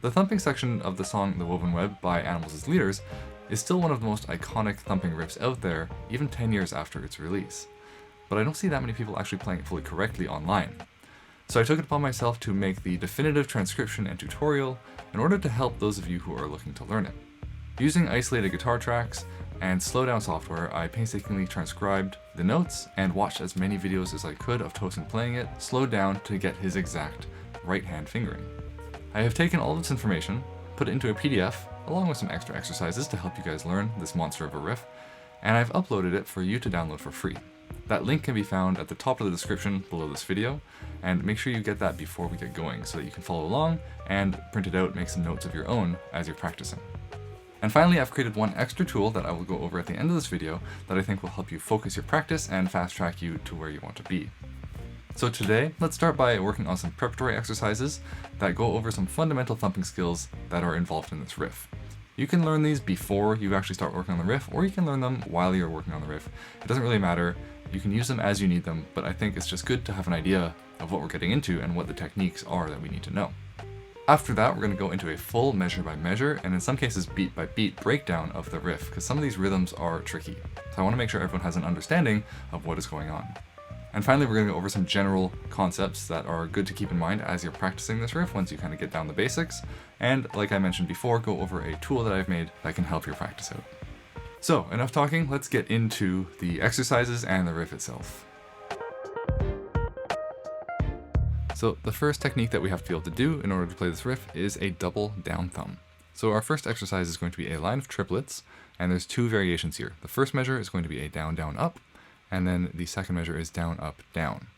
The thumping section of the song The Woven Web by Animals as Leaders is still one of the most iconic thumping riffs out there, even 10 years after its release. But I don't see that many people actually playing it fully correctly online. So I took it upon myself to make the definitive transcription and tutorial in order to help those of you who are looking to learn it. Using isolated guitar tracks and slowdown software, I painstakingly transcribed the notes and watched as many videos as I could of Tosin playing it, slowed down to get his exact right-hand fingering. I have taken all of this information, put it into a PDF, along with some extra exercises to help you guys learn this monster of a riff, and I've uploaded it for you to download for free. That link can be found at the top of the description below this video, and make sure you get that before we get going so that you can follow along and print it out, make some notes of your own as you're practicing. And finally, I've created one extra tool that I will go over at the end of this video that I think will help you focus your practice and fast track you to where you want to be. So today, let's start by working on some preparatory exercises that go over some fundamental thumping skills that are involved in this riff. You can learn these before you actually start working on the riff, or you can learn them while you're working on the riff. It doesn't really matter. You can use them as you need them, but I think it's just good to have an idea of what we're getting into and what the techniques are that we need to know. After that, we're going to go into a full measure by measure, and in some cases beat by beat breakdown of the riff, because some of these rhythms are tricky. So I want to make sure everyone has an understanding of what is going on. And finally, we're going to go over some general concepts that are good to keep in mind as you're practicing this riff once you kind of get down the basics. And like I mentioned before, go over a tool that I've made that can help your practice out. So enough talking, let's get into the exercises and the riff itself. So the first technique that we have to be able to do in order to play this riff is a double down thumb. So our first exercise is going to be a line of triplets, and there's two variations here. The first measure is going to be a down, down, up, and then the second measure is down, up, down.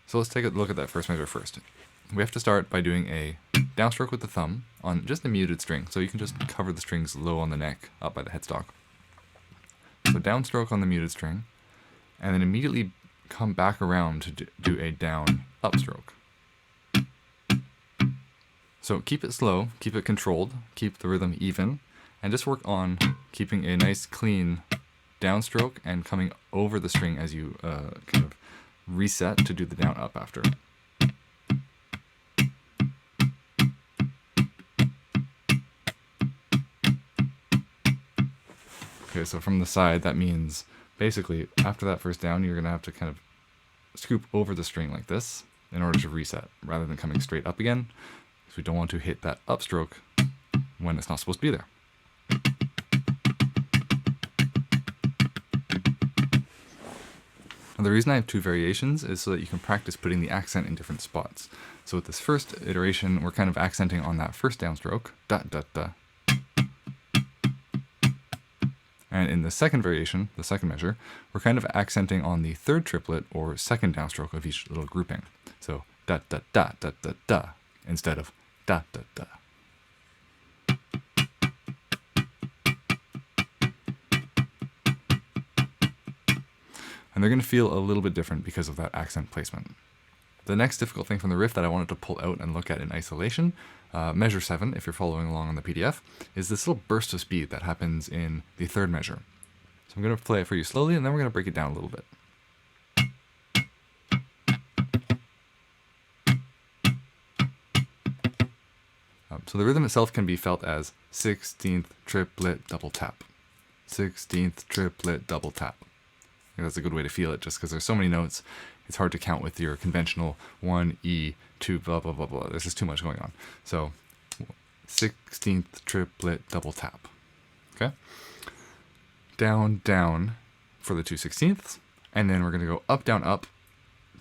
So let's take a look at that first measure first. We have to start by doing a downstroke with the thumb on just a muted string. So you can just cover the strings low on the neck, up by the headstock. So downstroke on the muted string, and then immediately come back around to do a down, upstroke. So keep it slow, keep it controlled, keep the rhythm even, and just work on keeping a nice clean downstroke and coming over the string as you kind of reset to do the down up after. Okay, so from the side, that means basically after that first down, you're going to have to kind of scoop over the string like this in order to reset rather than coming straight up again, because we don't want to hit that upstroke when it's not supposed to be there. And the reason I have two variations is so that you can practice putting the accent in different spots. So with this first iteration, we're kind of accenting on that first downstroke, da da da. And in the second variation, the second measure, we're kind of accenting on the third triplet or second downstroke of each little grouping. So da da da da da da instead of da da da. And they're going to feel a little bit different because of that accent placement. The next difficult thing from the riff that I wanted to pull out and look at in isolation, measure 7, if you're following along on the PDF, is this little burst of speed that happens in the third measure. So I'm going to play it for you slowly, and then we're going to break it down a little bit. So the rhythm itself can be felt as 16th triplet double tap, 16th triplet double tap. I think that's a good way to feel it, just because there's so many notes, it's hard to count with your conventional 1, E, 2, blah, blah, blah, blah. There's just too much going on. So 16th triplet double tap. Okay? Down, down for the 2/16ths, and then we're going to go up, down, up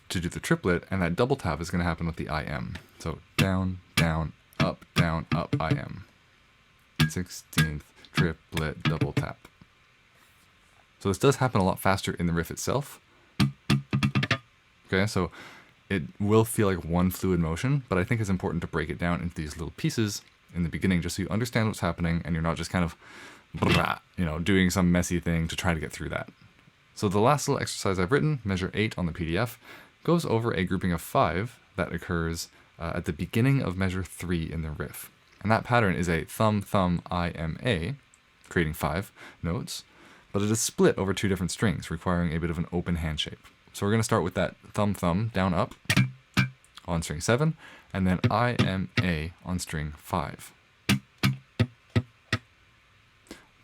to do the triplet, and that double tap is going to happen with the IM. So down, down, up, IM. 16th triplet double tap. So this does happen a lot faster in the riff itself. Okay, so it will feel like one fluid motion, but I think it's important to break it down into these little pieces in the beginning just so you understand what's happening and you're not just kind of, doing some messy thing to try to get through that. So the last little exercise I've written, measure 8 on the PDF, goes over a grouping of 5 that occurs at the beginning of measure 3 in the riff. And that pattern is a thumb, thumb, IMA, creating 5 notes, but it is split over 2 different strings, requiring a bit of an open hand shape. So we're going to start with that thumb, thumb, down, up on string 7, and then I-M-A on string 5.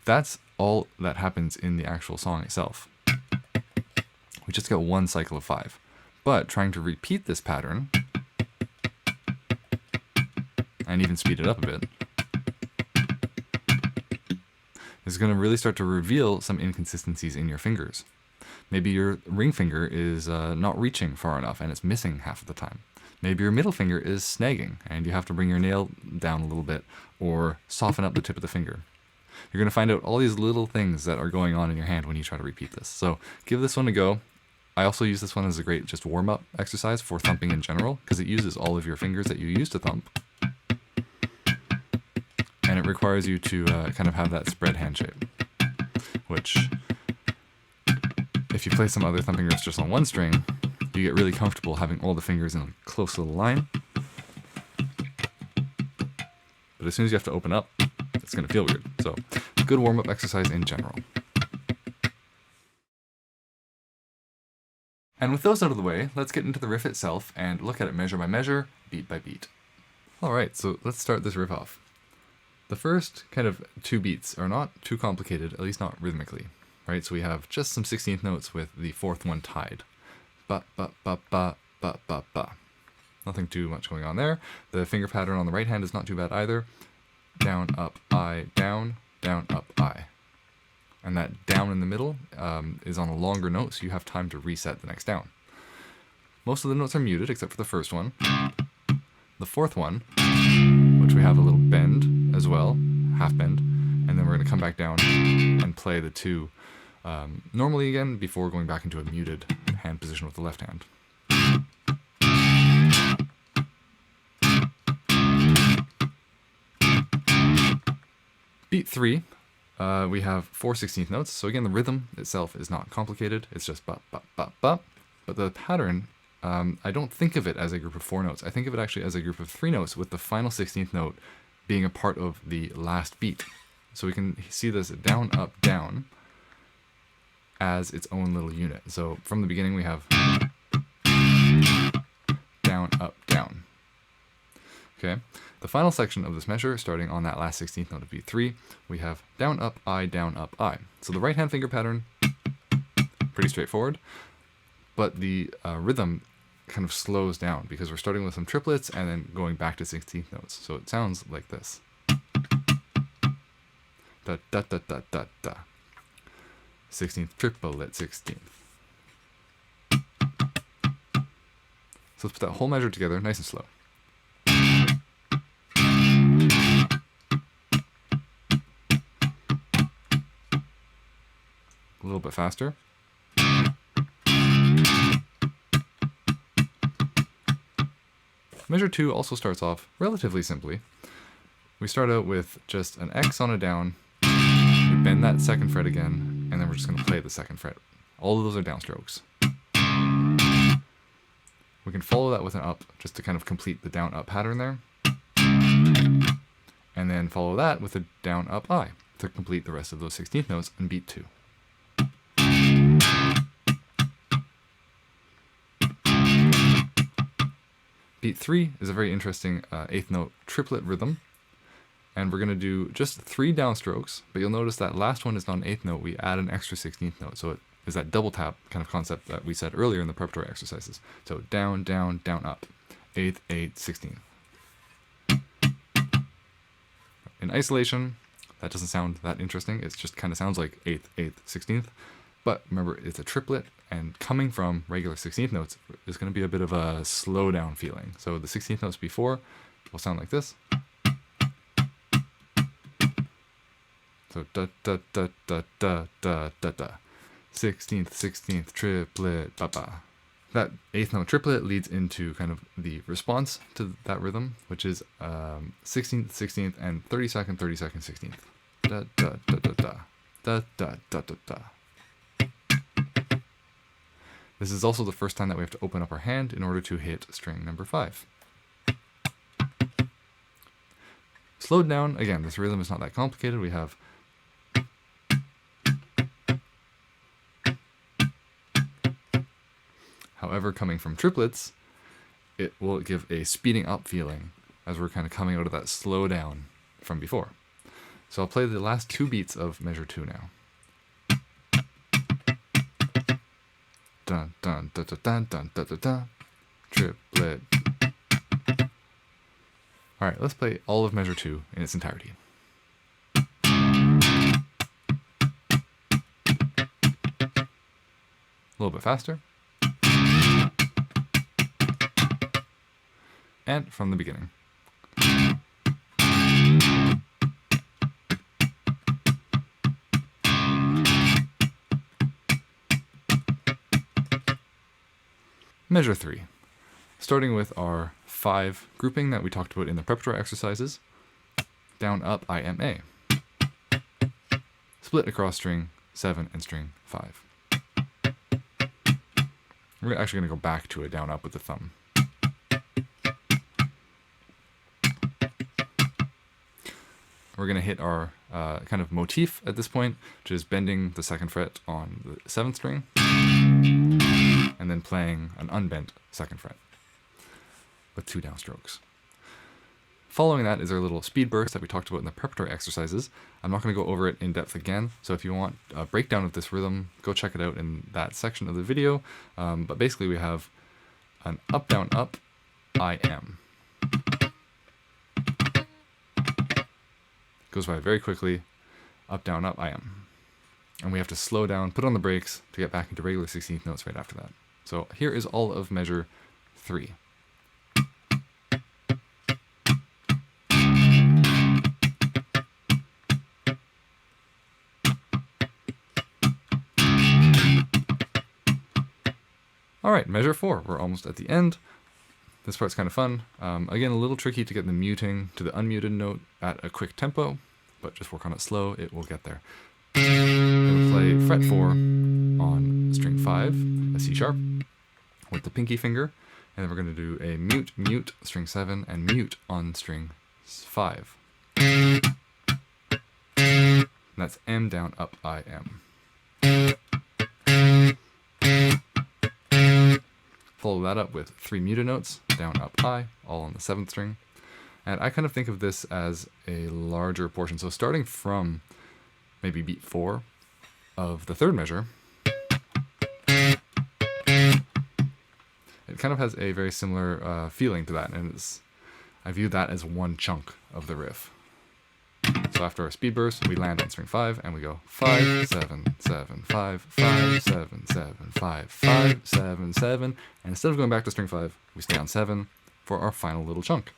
That's all that happens in the actual song itself. We just get one cycle of 5. But trying to repeat this pattern, and even speed it up a bit, is going to really start to reveal some inconsistencies in your fingers. Maybe your ring finger is not reaching far enough and it's missing half of the time. Maybe your middle finger is snagging and you have to bring your nail down a little bit or soften up the tip of the finger. You're going to find out all these little things that are going on in your hand when you try to repeat this. So give this one a go. I also use this one as a great just warm-up exercise for thumping in general because it uses all of your fingers that you use to thump. And it requires you to kind of have that spread hand shape, which if you play some other thumping riffs just on one string, you get really comfortable having all the fingers in a close little line. But as soon as you have to open up, it's going to feel weird. So, good warm-up exercise in general. And with those out of the way, let's get into the riff itself and look at it measure by measure, beat by beat. Alright, so let's start this riff off. The first kind of 2 beats are not too complicated, at least not rhythmically. Right, so we have just some 16th notes with the 4th one tied. Ba, ba, ba, ba, ba, ba, ba. Nothing too much going on there. The finger pattern on the right hand is not too bad either. Down, up, I, down, up, I. And that down in the middle is on a longer note, so you have time to reset the next down. Most of the notes are muted, except for the first one. The 4th one, which we have a little bend as well, half bend, and then we're going to come back down and play the 2 normally again before going back into a muted hand position with the left hand. Beat 3, we have 4 16th notes. So again, the rhythm itself is not complicated. It's just ba, ba, ba, ba. But the pattern, I don't think of it as a group of 4 notes. I think of it actually as a group of 3 notes with the final 16th note being a part of the last beat. So we can see this down, up, down as its own little unit. So from the beginning we have down, up, down. Okay. The final section of this measure, starting on that last 16th note of beat 3, we have down, up, I, down, up, I. So the right hand finger pattern, pretty straightforward, but the rhythm kind of slows down because we're starting with some triplets and then going back to 16th notes. So it sounds like this. Da, da, da, da, da, da. 16th triplet 16th. So let's put that whole measure together nice and slow. A little bit faster. Measure 2 also starts off relatively simply. We start out with just an X on a down, we bend that 2nd fret again, and then we're just going to play the 2nd fret. All of those are downstrokes. We can follow that with an up, just to kind of complete the down-up pattern there. And then follow that with a down-up I, to complete the rest of those 16th notes in beat 2. Beat 3 is a very interesting 8th note triplet rhythm. And we're going to do just 3 downstrokes, but you'll notice that last one is not an 8th note, we add an extra 16th note. So it is that double tap kind of concept that we said earlier in the preparatory exercises. So down, down, down, up. 8th, 8th, 16th. In isolation, that doesn't sound that interesting. It just kind of sounds like 8th, 8th, 16th. But remember, it's a triplet, and coming from regular 16th notes is going to be a bit of a slow down feeling. So the 16th notes before will sound like this. So da da da da da da da da. 16th, 16th, triplet, ba ba. That 8th note triplet leads into kind of the response to that rhythm, which is 16th, 16th, and 32nd, 32nd, 16th. Da da da da da. Da da da da da. This is also the first time that we have to open up our hand in order to hit string number 5. Slowed down, again, this rhythm is not that complicated. We have however, coming from triplets, it will give a speeding up feeling as we're kind of coming out of that slow down from before. So I'll play the last 2 beats of measure 2 now. Dun dun dun dun dun dun dun dun dun. Triplet. Alright, let's play all of measure 2 in its entirety. A little bit faster. And from the beginning. Measure 3. Starting with our 5 grouping that we talked about in the preparatory exercises. Down, up, I, M, A. Split across string 7 and string 5. We're actually going to go back to a down, up with the thumb. We're going to hit our kind of motif at this point, which is bending the 2nd fret on the 7th string, and then playing an unbent 2nd fret with 2 downstrokes. Following that is our little speed burst that we talked about in the preparatory exercises. I'm not going to go over it in depth again, so if you want a breakdown of this rhythm, go check it out in that section of the video. But basically we have an up, down, up, I, M. Goes by very quickly, up, down, up, I, M. And we have to slow down, put on the brakes to get back into regular 16th notes right after that. So here is all of measure 3. Alright, measure 4. We're almost at the end. This part's kind of fun. Again, a little tricky to get the muting to the unmuted note at a quick tempo, but just work on it slow, it will get there. We're going to play fret 4 on string 5, a C sharp, with the pinky finger, and then we're going to do a mute, mute, string 7, and mute on string 5. And that's M, down, up, I, M. Follow that up with 3 muted notes, down, up, high, all on the 7th string. And I kind of think of this as a larger portion. So starting from maybe beat 4 of the 3rd measure, it kind of has a very similar feeling to that. And I view that as one chunk of the riff. So after our speed burst, we land on string 5 and we go 5, 7, 7, 5, 5, 7, 7, 5, 5, 7, 7. And instead of going back to string 5, we stay on 7 for our final little chunk.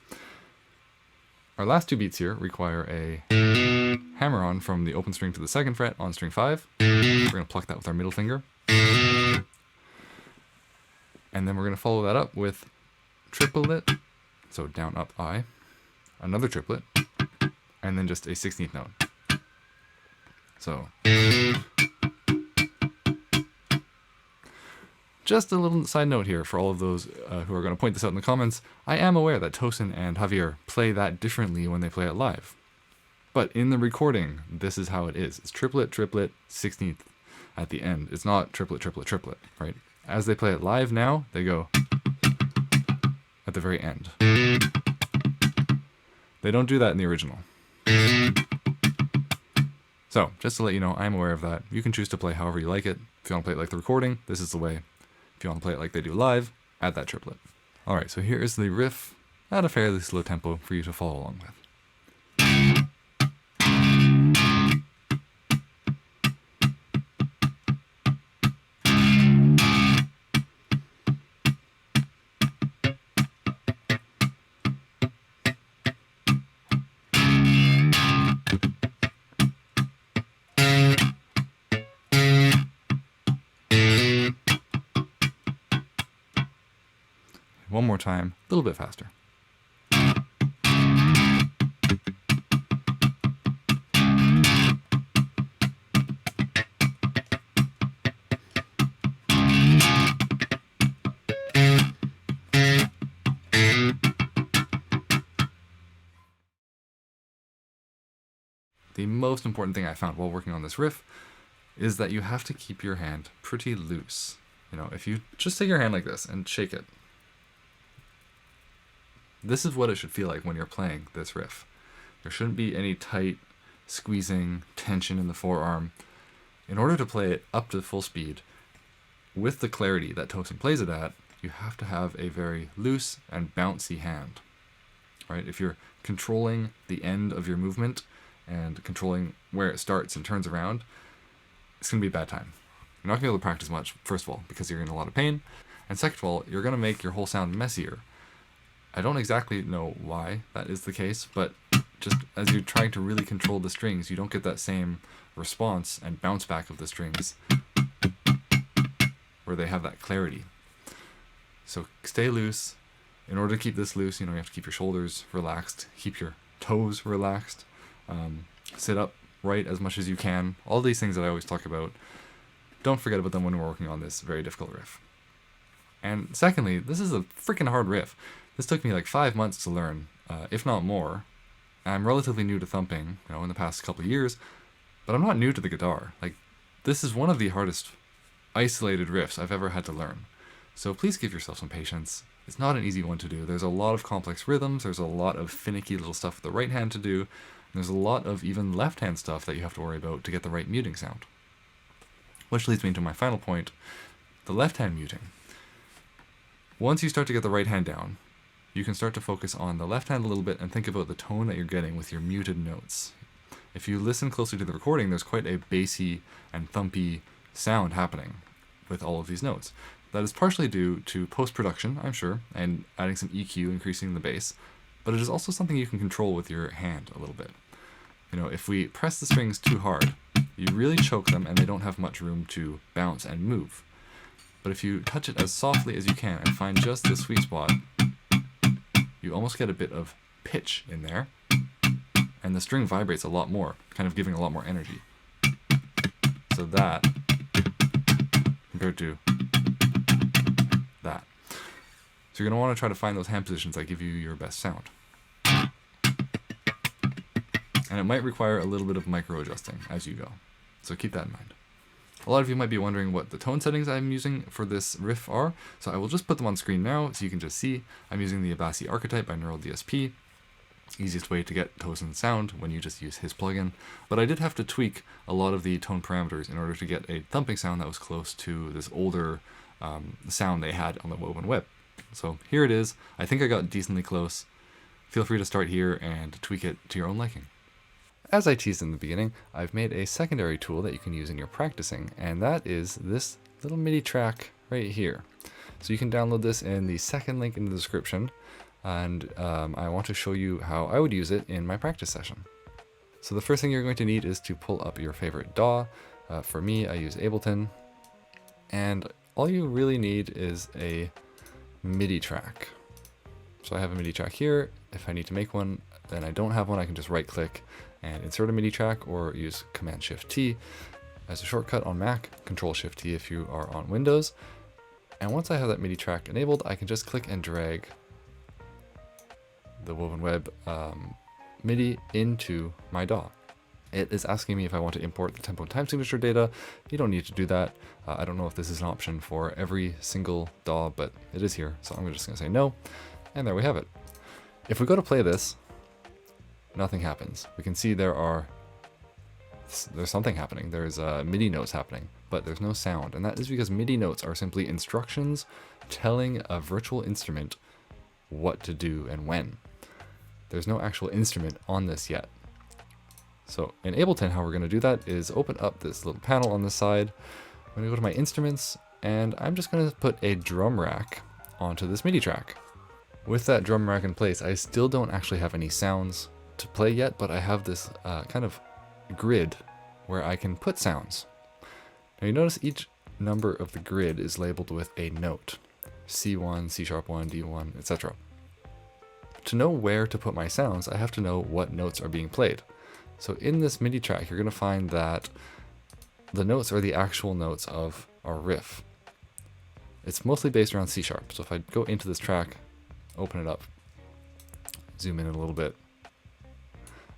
Our last 2 beats here require a hammer on from the open string to the 2nd fret on string 5. We're going to pluck that with our middle finger. And then we're going to follow that up with triplet, so down, up, I, another triplet, and then just a 16th note. So, just a little side note here for all of those who are going to point this out in the comments. I am aware that Tosin and Javier play that differently when they play it live. But in the recording, this is how it is. It's triplet, triplet, 16th at the end. It's not triplet, triplet, triplet, right? As they play it live now, they go at the very end. They don't do that in the original. So, just to let you know, I'm aware of that. You can choose to play however you like it. If you want to play it like the recording, this is the way. If you want to play it like they do live, add that triplet. Alright, so here is the riff at a fairly slow tempo for you to follow along with. One more time, a little bit faster. The most important thing I found while working on this riff is that you have to keep your hand pretty loose. You know, if you just take your hand like this and shake it, This is what it should feel like when you're playing this riff. There shouldn't be any tight squeezing, tension in the forearm. In order to play it up to full speed, with the clarity that Tosin plays it at, you have to have a very loose and bouncy hand. Right? If you're controlling the end of your movement and controlling where it starts and turns around, it's going to be a bad time. You're not going to be able to practice much, first of all, because you're in a lot of pain, and second of all, you're going to make your whole sound messier. I don't exactly know why that is the case, but just as you're trying to really control the strings, you don't get that same response and bounce back of the strings where they have that clarity. So stay loose. In order to keep this loose, you have to keep your shoulders relaxed, keep your toes relaxed, sit up right as much as you can. All these things that I always talk about, don't forget about them when we're working on this very difficult riff. And secondly, this is a freaking hard riff. This took me like 5 months to learn, if not more. I'm relatively new to thumping, in the past couple of years, but I'm not new to the guitar. Like, this is one of the hardest isolated riffs I've ever had to learn. So please give yourself some patience. It's not an easy one to do. There's a lot of complex rhythms, there's a lot of finicky little stuff with the right hand to do, and there's a lot of even left hand stuff that you have to worry about to get the right muting sound. Which leads me to my final point, the left hand muting. Once you start to get the right hand down, you can start to focus on the left hand a little bit and think about the tone that you're getting with your muted notes. If you listen closely to the recording, there's quite a bassy and thumpy sound happening with all of these notes. That is partially due to post-production, I'm sure, and adding some EQ, increasing the bass, but it is also something you can control with your hand a little bit. If we press the strings too hard, you really choke them and they don't have much room to bounce and move. But if you touch it as softly as you can and find just the sweet spot, you almost get a bit of pitch in there, and the string vibrates a lot more, kind of giving a lot more energy. So that, compared to that. So you're going to want to try to find those hand positions that give you your best sound. And it might require a little bit of micro adjusting as you go. So keep that in mind. A lot of you might be wondering what the tone settings I'm using for this riff are, so I will just put them on screen now so you can just see. I'm using the Abasi Archetype by Neural DSP. Easiest way to get Tosin's sound when you just use his plugin. But I did have to tweak a lot of the tone parameters in order to get a thumping sound that was close to this older sound they had on the Woven Web. So here it is. I think I got decently close. Feel free to start here and tweak it to your own liking. As I teased in the beginning, I've made a secondary tool that you can use in your practicing, and that is this little MIDI track right here. So you can download this in the second link in the description, and I want to show you how I would use it in my practice session. So the first thing you're going to need is to pull up your favorite DAW. For me, I use Ableton, and all you really need is a MIDI track. So I have a MIDI track here. If I need to make one, then I don't have one, I can just right click and insert a MIDI track, or use Command-Shift-T as a shortcut on Mac, Control-Shift-T if you are on Windows. And once I have that MIDI track enabled, I can just click and drag the Woven Web MIDI into my DAW. It is asking me if I want to import the tempo and time signature data. You don't need to do that. I don't know if this is an option for every single DAW, but it is here, so I'm just going to say no. And there we have it. If we go to play this, nothing happens. We can see there's something happening. There's MIDI notes happening, but there's no sound. And that is because MIDI notes are simply instructions telling a virtual instrument what to do and when. There's no actual instrument on this yet. So in Ableton, how we're going to do that is open up this little panel on the side. I'm going to go to my instruments, and I'm just going to put a drum rack onto this MIDI track. With that drum rack in place, I still don't actually have any sounds to play yet, but I have this kind of grid where I can put sounds. Now you notice each number of the grid is labeled with a note. C1, C#1, D1, etc. To know where to put my sounds, I have to know what notes are being played. So in this MIDI track, you're going to find that the notes are the actual notes of our riff. It's mostly based around C#. So if I go into this track, open it up, zoom in a little bit,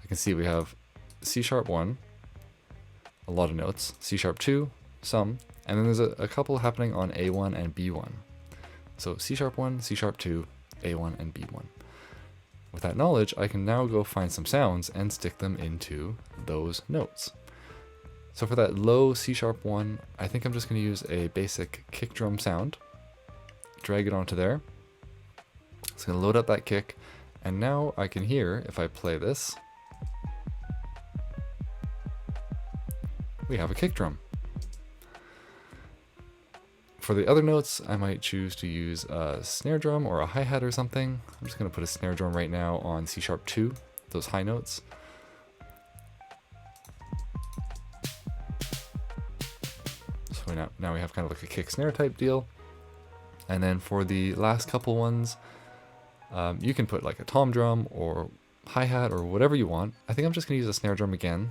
I can see we have C#1, a lot of notes, C#2, some, and then there's a couple happening on A1 and B1. So C#1, C#2, A1, and B1. With that knowledge, I can now go find some sounds and stick them into those notes. So for that low C# one, I think I'm just going to use a basic kick drum sound, drag it onto there. It's going to load up that kick, and now I can hear, if I play this, we have a kick drum. For the other notes, I might choose to use a snare drum or a hi-hat or something. I'm just going to put a snare drum right now on C#2, those high notes. So now we have kind of like a kick snare type deal. And then for the last couple ones, you can put like a tom drum or hi-hat or whatever you want. I think I'm just going to use a snare drum again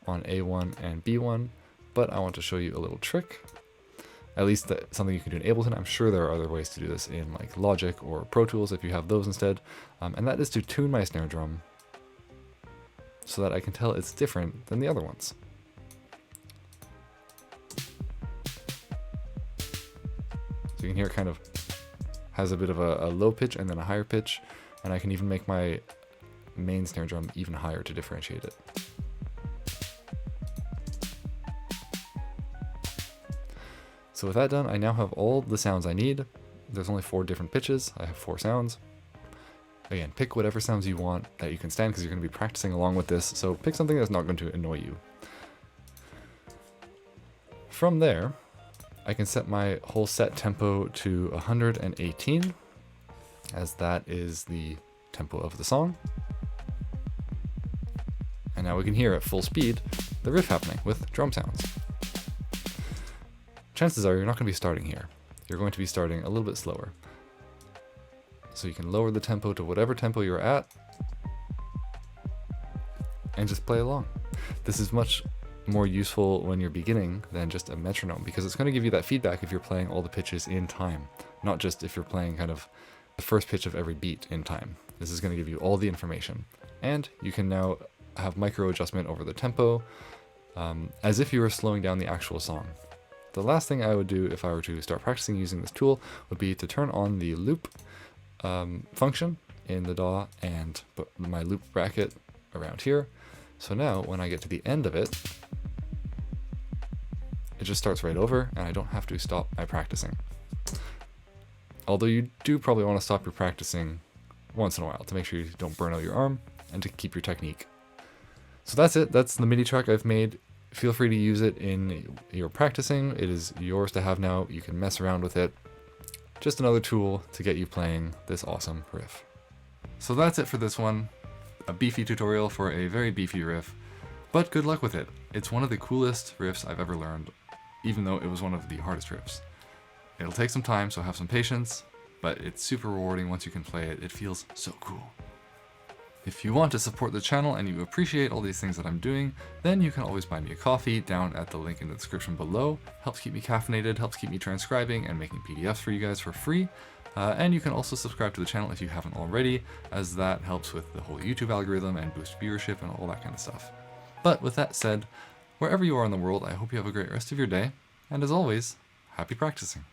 on A1 and B1, but I want to show you a little trick. At least something you can do in Ableton. I'm sure there are other ways to do this in like Logic or Pro Tools if you have those instead. And that is to tune my snare drum so that I can tell it's different than the other ones. So you can hear it kind of has a bit of a low pitch and then a higher pitch, and I can even make my main snare drum even higher to differentiate it. So with that done, I now have all the sounds I need. There's only 4 different pitches. I have 4 sounds. Again, pick whatever sounds you want that you can stand because you're going to be practicing along with this. So pick something that's not going to annoy you. From there, I can set my whole set tempo to 118, as that is the tempo of the song. And now we can hear at full speed the riff happening with drum sounds. Chances are you're not going to be starting here. You're going to be starting a little bit slower. So you can lower the tempo to whatever tempo you're at and just play along. This is much more useful when you're beginning than just a metronome, because it's going to give you that feedback if you're playing all the pitches in time, not just if you're playing kind of the first pitch of every beat in time. This is going to give you all the information. And you can now have micro adjustment over the tempo as if you were slowing down the actual song. The last thing I would do if I were to start practicing using this tool would be to turn on the loop function in the DAW and put my loop bracket around here. So now when I get to the end of it, it just starts right over and I don't have to stop my practicing. Although you do probably want to stop your practicing once in a while to make sure you don't burn out your arm and to keep your technique. So that's it. That's the MIDI track I've made. Feel free to use it in your practicing. It is yours to have now. You can mess around with it. Just another tool to get you playing this awesome riff. So that's it for this one. A beefy tutorial for a very beefy riff, but good luck with it. It's one of the coolest riffs I've ever learned, even though it was one of the hardest riffs. It'll take some time, so have some patience, but it's super rewarding once you can play it. It feels so cool. If you want to support the channel and you appreciate all these things that I'm doing, then you can always buy me a coffee down at the link in the description below. Helps keep me caffeinated, helps keep me transcribing and making PDFs for you guys for free. And you can also subscribe to the channel if you haven't already, as that helps with the whole YouTube algorithm and boost viewership and all that kind of stuff. But with that said, wherever you are in the world, I hope you have a great rest of your day, and as always, happy practicing.